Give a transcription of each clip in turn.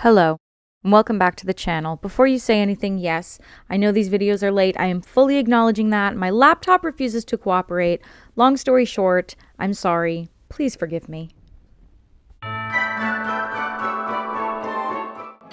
Hello, and welcome back to the channel. Before you say anything, yes, I know these videos are late. I am fully acknowledging that. My laptop refuses to cooperate. Long story short, I'm sorry. Please forgive me.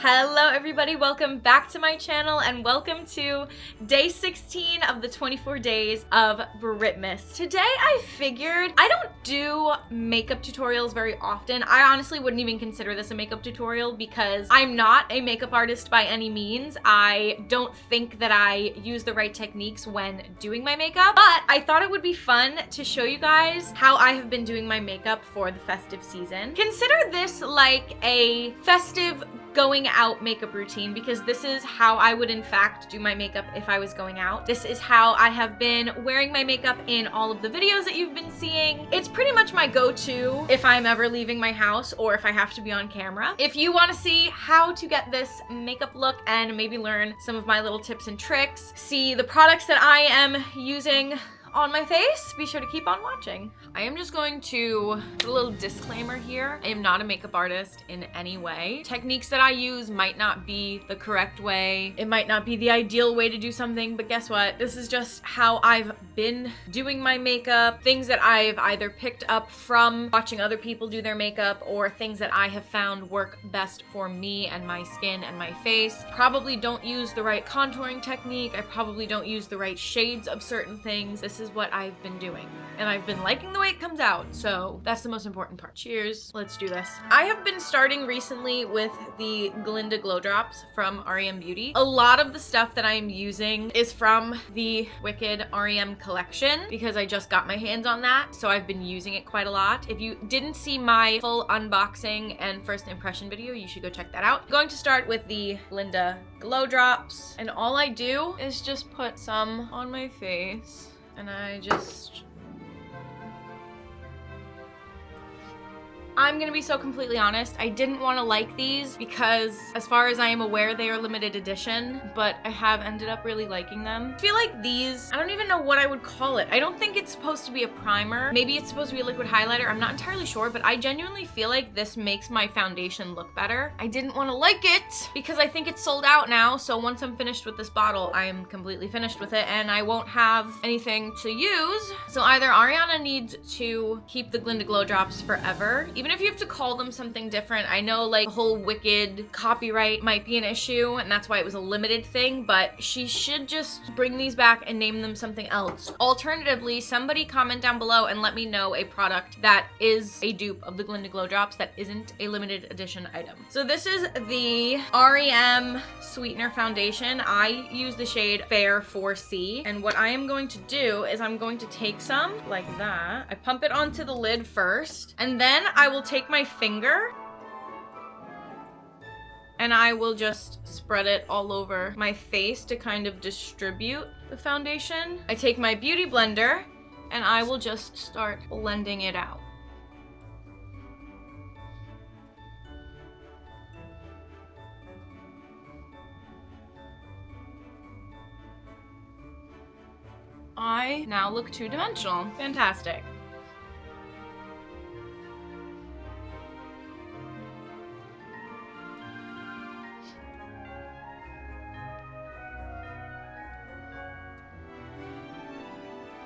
Hello everybody, welcome back to my channel and welcome to day 16 of the 24 days of Britmas. Today I figured I don't do makeup tutorials very often. I honestly wouldn't even consider this a makeup tutorial because I'm not a makeup artist by any means. I don't think that I use the right techniques when doing my makeup, but I thought it would be fun to show you guys how I have been doing my makeup for the festive season. Consider this like a festive going out makeup routine because this is how I would in fact do my makeup if I was going out. This is how I have been wearing my makeup in all of the videos that you've been seeing. It's pretty much my go-to if I'm ever leaving my house or if I have to be on camera. If you want to see how to get this makeup look and maybe learn some of my little tips and tricks, see the products that I am using on my face, be sure to keep on watching. I am just going to put a little disclaimer here. I am not a makeup artist in any way. Techniques that I use might not be the correct way. It might not be the ideal way to do something, but guess what? This is just how I've been doing my makeup. Things that I've either picked up from watching other people do their makeup or things that I have found work best for me and my skin and my face. Probably don't use the right contouring technique. I probably don't use the right shades of certain things. This is what I've been doing and I've been liking the way it comes out, so that's the most important part. Cheers, let's do this. I have been starting recently with the Glinda Glow Drops from REM Beauty. A lot of the stuff that I'm using is from the Wicked REM collection because I just got my hands on that, so I've been using it quite a lot. If you didn't see my full unboxing and first impression video, you should go check that out. I'm going to start with the Glinda Glow Drops, and all I do is just put some on my face. And I'm gonna be so completely honest, I didn't want to like these because as far as I am aware, they are limited edition, but I have ended up really liking them. I feel like these, I don't even know what I would call it. I don't think it's supposed to be a primer. Maybe it's supposed to be a liquid highlighter. I'm not entirely sure, but I genuinely feel like this makes my foundation look better. I didn't want to like it because I think it's sold out now, so once I'm finished with this bottle, I am completely finished with it and I won't have anything to use. So either Ariana needs to keep the Glinda Glow Drops forever, even if you have to call them something different. I know like the whole Wicked copyright might be an issue and that's why it was a limited thing, but she should just bring these back and name them something else. Alternatively, somebody comment down below and let me know a product that is a dupe of the Glinda Glow Drops that isn't a limited edition item. So this is the REM Sweetener Foundation. I use the shade Fair 4C, and what I am going to do is I'm going to take some like that. I pump it onto the lid first, and then I will take my finger and I will just spread it all over my face to kind of distribute the foundation. I take my beauty blender and I will just start blending it out. I now look two-dimensional. Fantastic.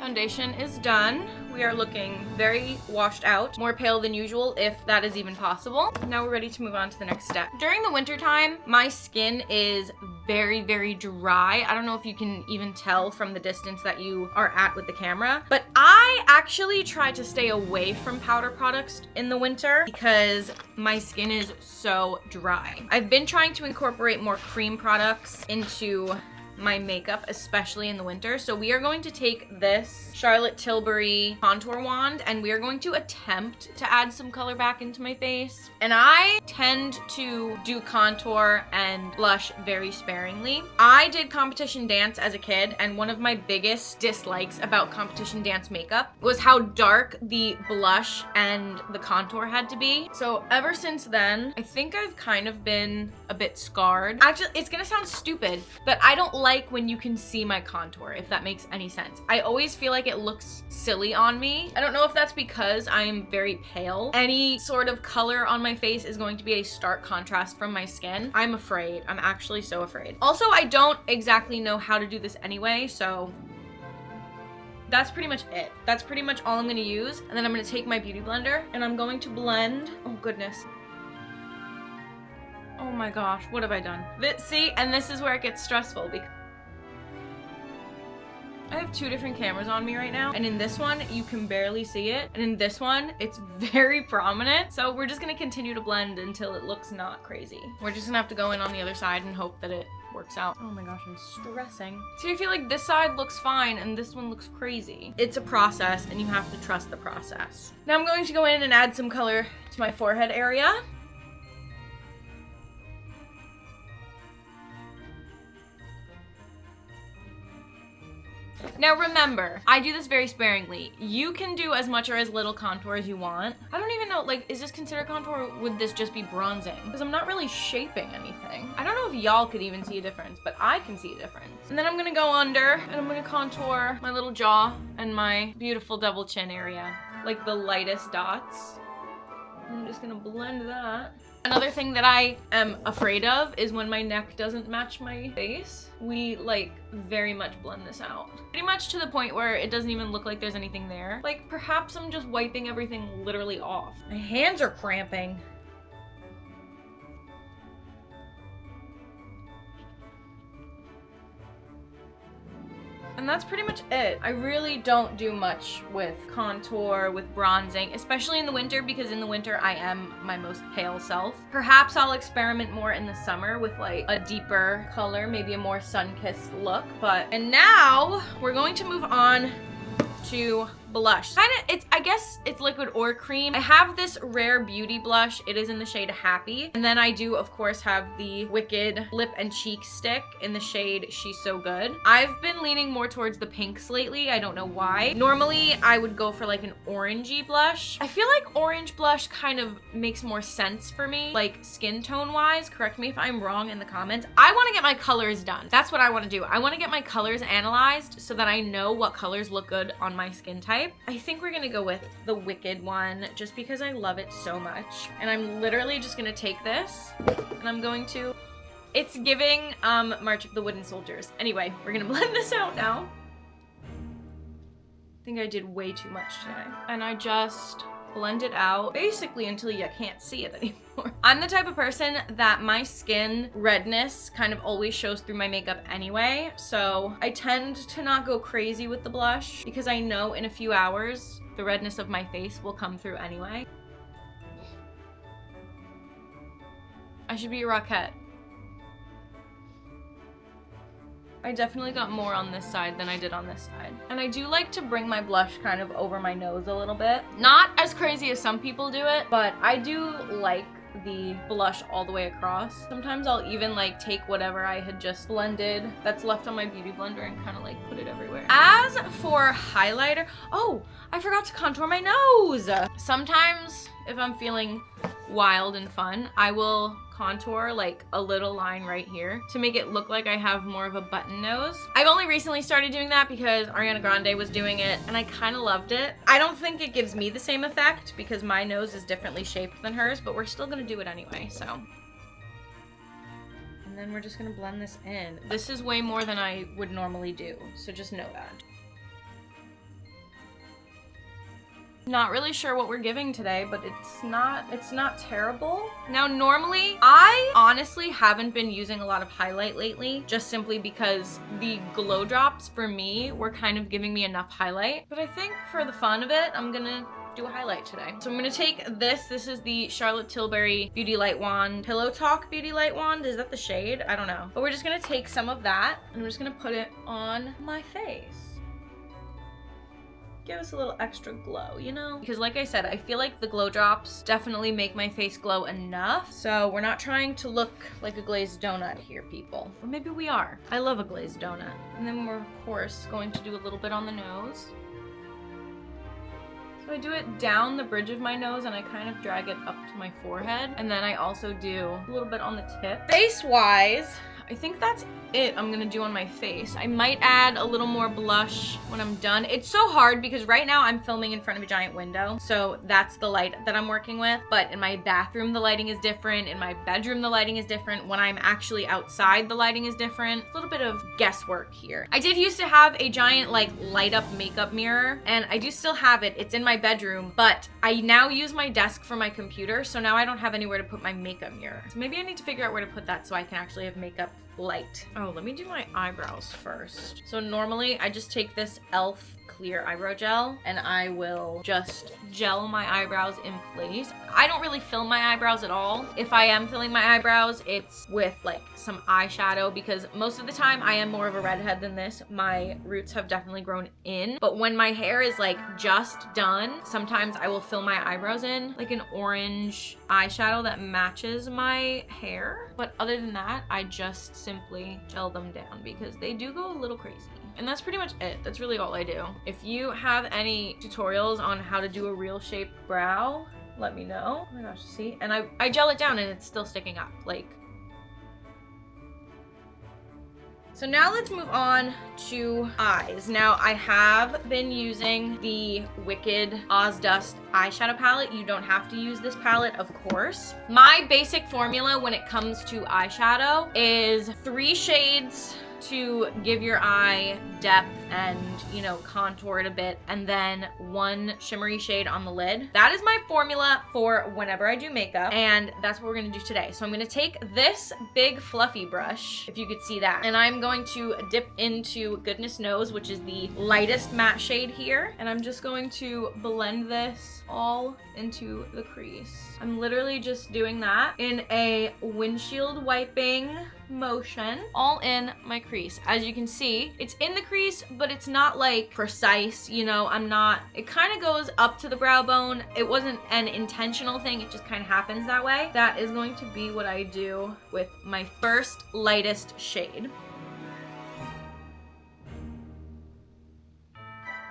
Foundation is done. We are looking very washed out, more pale than usual if that is even possible. Now we're ready to move on to the next step. During the winter time, my skin is very, very dry. I don't know if you can even tell from the distance that you are at with the camera, but I actually try to stay away from powder products in the winter because my skin is so dry. I've been trying to incorporate more cream products into my makeup, especially in the winter. So we are going to take this Charlotte Tilbury contour wand and we are going to attempt to add some color back into my face. And I tend to do contour and blush very sparingly. I did competition dance as a kid, and one of my biggest dislikes about competition dance makeup was how dark the blush and the contour had to be. So ever since then, I think I've kind of been a bit scarred. Actually, it's gonna sound stupid, but I don't like when you can see my contour, if that makes any sense. I always feel like it looks silly on me. I don't know if that's because I'm very pale. Any sort of color on my face is going to be a stark contrast from my skin. I'm afraid. I'm actually so afraid. Also, I don't exactly know how to do this anyway, so that's pretty much it. That's pretty much all I'm gonna use. And then I'm gonna take my beauty blender and I'm going to blend. Oh goodness. Oh my gosh, what have I done? See, and this is where it gets stressful because I have two different cameras on me right now, and in this one you can barely see it, and in this one it's very prominent. So we're just gonna continue to blend until it looks not crazy. We're just gonna have to go in on the other side and hope that it works out. Oh my gosh, I'm stressing. See, I feel like this side looks fine and this one looks crazy. It's a process and you have to trust the process. Now I'm going to go in and add some color to my forehead area. Now remember, I do this very sparingly. You can do as much or as little contour as you want. I don't even know, like, is this considered contour or would this just be bronzing? Because I'm not really shaping anything. I don't know if y'all could even see a difference, but I can see a difference. And then I'm gonna go under and I'm gonna contour my little jaw and my beautiful double chin area, like the lightest dots. I'm just gonna blend that. Another thing that I am afraid of is when my neck doesn't match my face. We like very much blend this out. Pretty much to the point where it doesn't even look like there's anything there. Like perhaps I'm just wiping everything literally off. My hands are cramping. And that's pretty much it. I really don't do much with contour, with bronzing, especially in the winter, because in the winter I am my most pale self. Perhaps I'll experiment more in the summer with like a deeper color, maybe a more sun-kissed look, and now we're going to move on to blush. I guess it's liquid or cream. I have this Rare Beauty blush. It is in the shade Happy. And then I do, of course, have the Wicked Lip and Cheek Stick in the shade She's So Good. I've been leaning more towards the pinks lately. I don't know why. Normally, I would go for like an orangey blush. I feel like orange blush kind of makes more sense for me, like skin tone wise. Correct me if I'm wrong in the comments. I want to get my colors done. That's what I want to do. I want to get my colors analyzed so that I know what colors look good on my skin type. I think we're gonna go with the Wicked one just because I love it so much. And I'm literally just gonna take this and I'm going to, it's giving March of the Wooden Soldiers. Anyway, we're gonna blend this out now. I think I did way too much today. And I just blend it out basically until you can't see it anymore. I'm the type of person that my skin redness kind of always shows through my makeup anyway, so I tend to not go crazy with the blush because I know in a few hours the redness of my face will come through anyway. I should be a Rockette. I definitely got more on this side than I did on this side. And I do like to bring my blush kind of over my nose a little bit. Not as crazy as some people do it, but I do like the blush all the way across. Sometimes I'll even like take whatever I had just blended that's left on my beauty blender and kind of like put it everywhere. As for highlighter, oh, I forgot to contour my nose. Sometimes if I'm feeling wild and fun, I will contour like a little line right here to make it look like I have more of a button nose. I've only recently started doing that because Ariana Grande was doing it and I kind of loved it. I don't think it gives me the same effect because my nose is differently shaped than hers, but we're still gonna do it anyway, so. And then we're just gonna blend this in. This is way more than I would normally do, so just know that. Not really sure what we're giving today, but it's not terrible. Now, normally, I honestly haven't been using a lot of highlight lately, just simply because the glow drops for me were kind of giving me enough highlight. But I think for the fun of it, I'm gonna do a highlight today. So I'm gonna take this. This is the Charlotte Tilbury Beauty Light Wand, Pillow Talk Beauty Light Wand. Is that the shade? I don't know. But we're just gonna take some of that and we're just gonna put it on my face. Give us a little extra glow, you know? Because like I said, I feel like the glow drops definitely make my face glow enough. So we're not trying to look like a glazed donut here, people. Or maybe we are. I love a glazed donut. And then we're, of course, going to do a little bit on the nose. So I do it down the bridge of my nose and I kind of drag it up to my forehead. And then I also do a little bit on the tip. Face-wise, I I think that's it I'm gonna do on my face. I might add a little more blush when I'm done. It's so hard because right now I'm filming in front of a giant window, so that's the light that I'm working with. But in my bathroom, the lighting is different. In my bedroom, the lighting is different. When I'm actually outside, the lighting is different. A little bit of guesswork here. I did used to have a giant like light up makeup mirror, and I do still have it. It's in my bedroom, but I now use my desk for my computer, so now I don't have anywhere to put my makeup mirror. So maybe I need to figure out where to put that so I can actually have makeup light. Oh, let me do my eyebrows first. So normally I just take this e.l.f. clear eyebrow gel and I will just gel my eyebrows in place. I don't really fill my eyebrows at all. If I am filling my eyebrows, it's with like some eyeshadow because most of the time I am more of a redhead than this. My roots have definitely grown in, but when my hair is like just done, sometimes I will fill my eyebrows in like an orange eyeshadow that matches my hair. But other than that, I just simply gel them down because they do go a little crazy. And that's pretty much it. That's really all I do. If you have any tutorials on how to do a real shaped brow, let me know. Oh my gosh, see? And I gel it down and it's still sticking up. Like, so now let's move on to eyes. Now I have been using the Wicked Ozdust eyeshadow palette. You don't have to use this palette, of course. My basic formula when it comes to eyeshadow is 3 shades to give your eye depth and, you know, contour it a bit, and then 1 shimmery shade on the lid. That is my formula for whenever I do makeup, and that's what we're gonna do today. So I'm gonna take this big fluffy brush, if you could see that, and I'm going to dip into Goodness Knows, which is the lightest matte shade here, and I'm just going to blend this all into the crease. I'm literally just doing that in a windshield wiping motion all in my crease. As you can see, it's in the crease, but it's not like precise, you know. It kind of goes up to the brow bone. It wasn't an intentional thing, it just kind of happens that way. That is going to be what I do with my first lightest shade.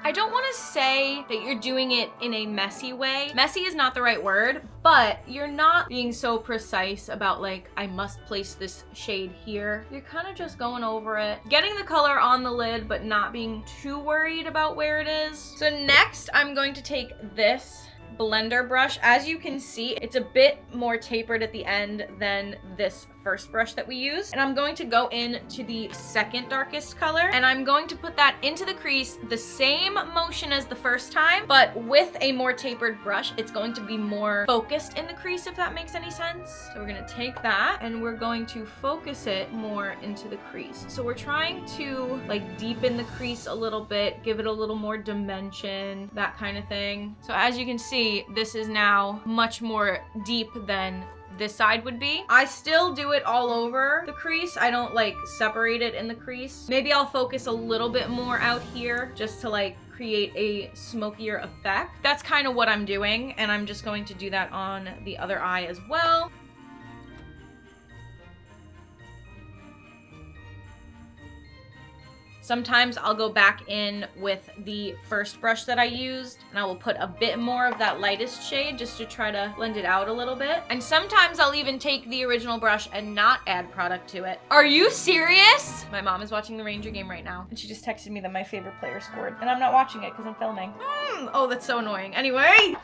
I don't want to say that you're doing it in a messy way. Messy is not the right word, but you're not being so precise about like, I must place this shade here. You're kind of just going over it, getting the color on the lid, but not being too worried about where it is. So next, I'm going to take this blender brush. As you can see, it's a bit more tapered at the end than this first brush that we used, and I'm going to go into the second darkest color and I'm going to put that into the crease, the same motion as the first time, but with a more tapered brush. It's going to be more focused in the crease, if that makes any sense. So we're gonna take that and we're going to focus it more into the crease. So we're trying to like deepen the crease a little bit, give it a little more dimension, that kind of thing. So as you can see, this is now much more deep than this side would be. I still do it all over the crease. I don't like separate it in the crease. Maybe I'll focus a little bit more out here just to like create a smokier effect. That's kind of what I'm doing, and I'm just going to do that on the other eye as well. Sometimes I'll go back in with the first brush that I used and I will put a bit more of that lightest shade just to try to blend it out a little bit. And sometimes I'll even take the original brush and not add product to it. Are you serious? My mom is watching the Ranger game right now and she just texted me that my favorite player scored and I'm not watching it because I'm filming. Oh, that's so annoying. Anyway.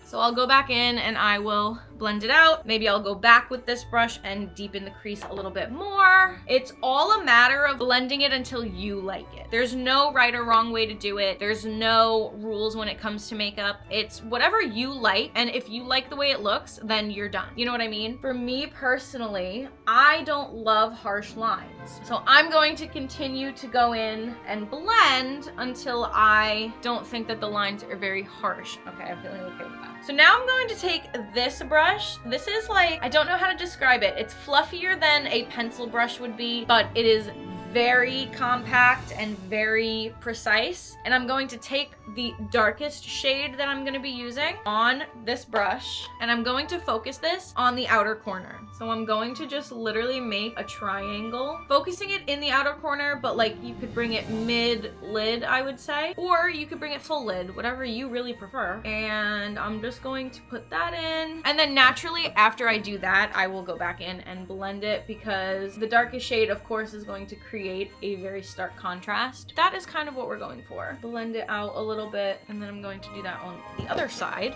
So I'll go back in and I will blend it out. Maybe I'll go back with this brush and deepen the crease a little bit more. It's all a matter of blending it until you like it. There's no right or wrong way to do it. There's no rules when it comes to makeup. It's whatever you like, and if you like the way it looks, then you're done. You know what I mean? For me personally, I don't love harsh lines. So I'm going to continue to go in and blend until I don't think that the lines are very harsh. Okay, I'm feeling okay with that. So now I'm going to take this brush. This is like, I don't know how to describe it. It's fluffier than a pencil brush would be, but it is very compact and very precise. And I'm going to take the darkest shade that I'm gonna be using on this brush, and I'm going to focus this on the outer corner. So I'm going to just literally make a triangle, focusing it in the outer corner, but like you could bring it mid-lid, I would say, or you could bring it full lid, whatever you really prefer. And I'm just going to put that in. And then naturally, after I do that, I will go back in and blend it, because the darkest shade, of course, is going to create a very stark contrast. That is kind of what we're going for. Blend it out a little bit, and then I'm going to do that on the other side.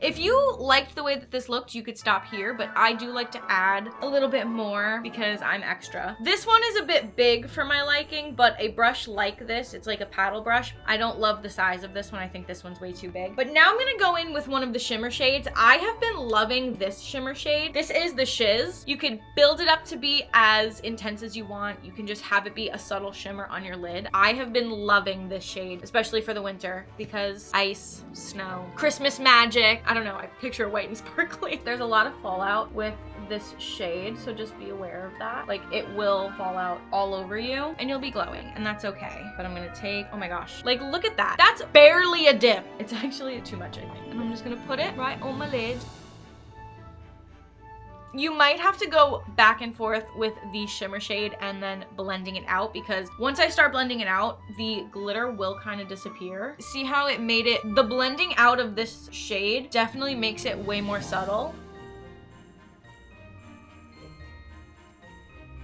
If you liked the way that this looked, you could stop here, but I do like to add a little bit more because I'm extra. This one is a bit big for my liking, but a brush like this, it's like a paddle brush. I don't love the size of this one. I think this one's way too big. But now I'm gonna go in with one of the shimmer shades. I have been loving this shimmer shade. This is the Shiz. You could build it up to be as intense as you want. You can just have it be a subtle shimmer on your lid. I have been loving this shade, especially for the winter, because ice, snow, Christmas magic. I don't know, I picture white and sparkly. There's a lot of fallout with this shade, so just be aware of that. Like, it will fall out all over you and you'll be glowing, and that's okay. But I'm gonna take, oh my gosh, like look at that. That's barely a dip. It's actually too much, I think. And I'm just gonna put it right on my lid. You might have to go back and forth with the shimmer shade and then blending it out, because once I start blending it out, the glitter will kind of disappear. See how it made it? The blending out of this shade definitely makes it way more subtle.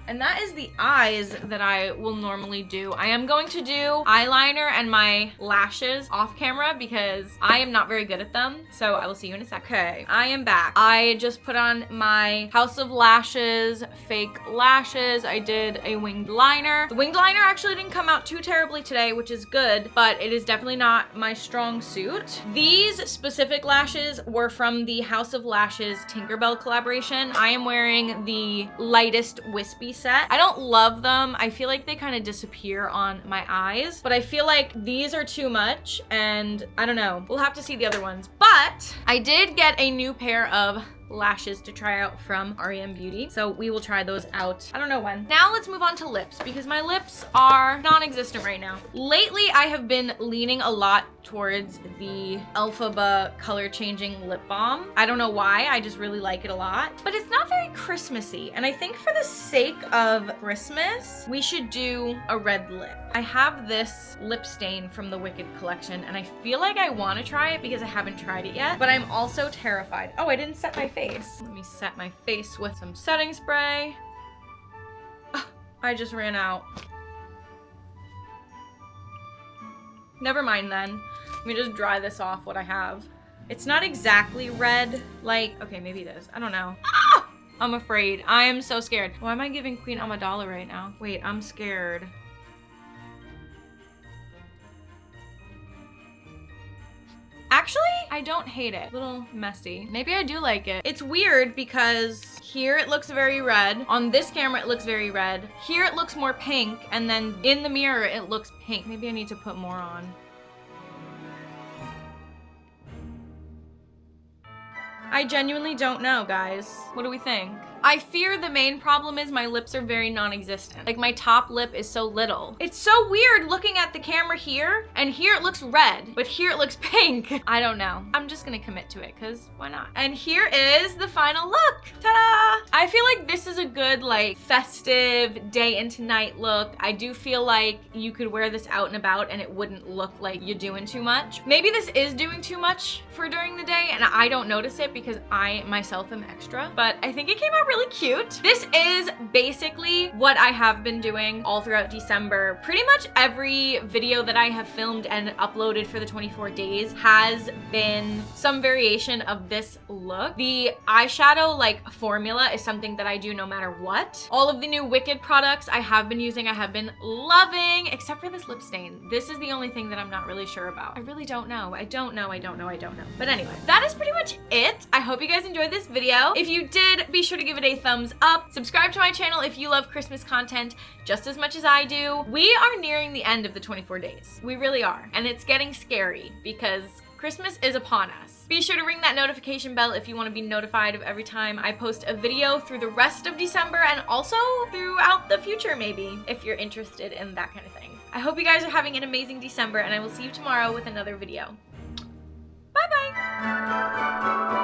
And that is the eyes that I will normally do. I am going to do eyeliner and my lashes off camera because I am not very good at them. So I will see you in a sec. Okay, I am back. I just put on my House of Lashes fake lashes. I did a winged liner. The winged liner actually didn't come out too terribly today, which is good, but it is definitely not my strong suit. These specific lashes were from the House of Lashes Tinkerbell collaboration. I am wearing the lightest wispy set. I don't love them. I feel like they kind of disappear on my eyes, but I feel like these are too much, and I don't know. We'll have to see the other ones. But I did get a new pair of lashes to try out from REM Beauty, so we will try those out. I don't know when. Now let's move on to lips, because my lips are non-existent right now. Lately, I have been leaning a lot towards the Elphaba color changing lip balm. I don't know why, I just really like it a lot, but it's not very Christmassy, and I think for the sake of Christmas, we should do a red lip. I have this lip stain from the Wicked collection, and I feel like I want to try it because I haven't tried it yet, but I'm also terrified. Oh, I didn't set my face. Let me set my face with some setting spray. Oh, I just ran out. Never mind then. Let me just dry this off what I have. It's not exactly red, like, okay, maybe it is. I don't know. Ah! I'm afraid. I am so scared. Why am I giving Queen Amidala right now? Wait, I'm scared. Actually, I don't hate it. A little messy. Maybe I do like it. It's weird because here it looks very red. On this camera, it looks very red. Here it looks more pink, and then in the mirror, it looks pink. Maybe I need to put more on. I genuinely don't know, guys. What do we think? I fear the main problem is my lips are very non-existent. Like, my top lip is so little. It's so weird looking at the camera here, and here it looks red, but here it looks pink. I don't know. I'm just gonna commit to it, because why not? And here is the final look. Ta-da! I feel like this is a good, like, festive day into night look. I do feel like you could wear this out and about and it wouldn't look like you're doing too much. Maybe this is doing too much for during the day, and I don't notice it because I myself am extra, but I think it came out really cute. This is basically what I have been doing all throughout December. Pretty much every video that I have filmed and uploaded for the 24 days has been some variation of this look. The eyeshadow like formula is something that I do no matter what. All of the new Wicked products I have been using, I have been loving, except for this lip stain. This is the only thing that I'm not really sure about. I really don't know. I don't know. But anyway, that is pretty much it. I hope you guys enjoyed this video. If you did, be sure to give it a thumbs up. Subscribe to my channel if you love Christmas content just as much as I do. We are nearing the end of the 24 days. We really are. And it's getting scary because Christmas is upon us. Be sure to ring that notification bell if you want to be notified of every time I post a video through the rest of December and also throughout the future maybe, if you're interested in that kind of thing. I hope you guys are having an amazing December, and I will see you tomorrow with another video. Bye bye!